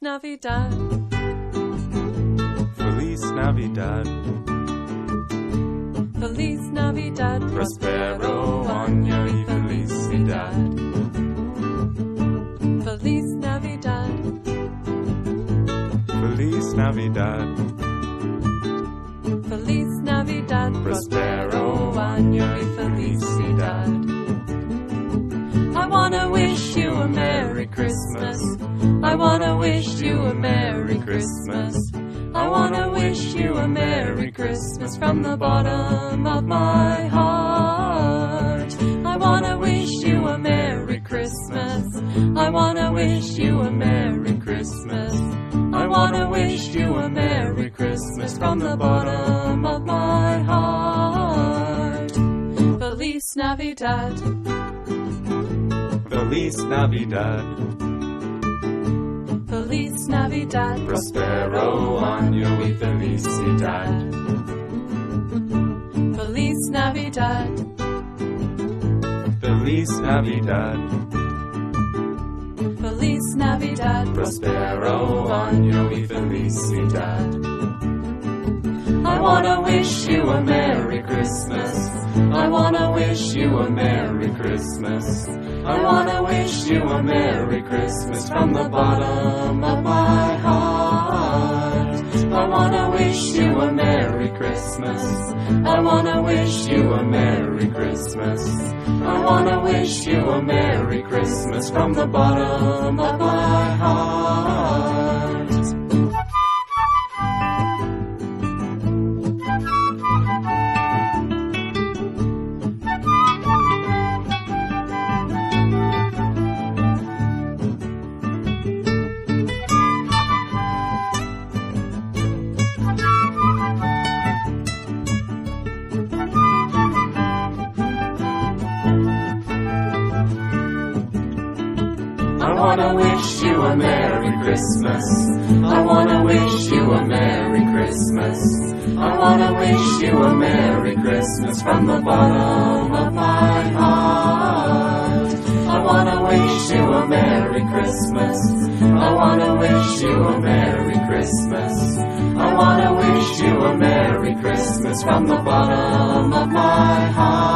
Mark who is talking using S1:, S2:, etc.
S1: Navidad.
S2: Feliz Navidad.
S1: Feliz Navidad.
S2: Prospero año y felicidad.
S1: Feliz Navidad.
S2: Feliz Navidad.
S1: Feliz Navidad.
S2: Prospero año y felicidad.
S1: I wanna wish you a Merry Christmas. I wanna wish you a Merry Christmas. I wanna wish you a Merry Christmas from the bottom of my heart. I wanna wish you a Merry Christmas. I wanna wish you a Merry Christmas. I wanna wish you a Merry Christmas from the bottom of my heart. Feliz Navidad.
S2: Feliz Navidad.
S1: Feliz Navidad.
S2: Prospero año y felicidad.
S1: Feliz Navidad.
S2: Feliz Navidad.
S1: Feliz Navidad.
S2: Prospero año y felicidad.
S1: I wanna wish you a Merry Christmas. I wanna wish you a Merry Christmas. I wanna wish you a Merry Christmas from the bottom of my heart. I wanna wish you a Merry Christmas. I wanna wish you a Merry Christmas. I wanna wish you a Merry Christmas from the bottom of my heart. I wanna wish you a Merry Christmas. I wanna wish you a Merry Christmas. I wanna wish you a Merry Christmas from the bottom of my heart. I wanna wish you a Merry Christmas. I wanna wish you a Merry Christmas. I wanna wish you a Merry Christmas from the bottom of my heart.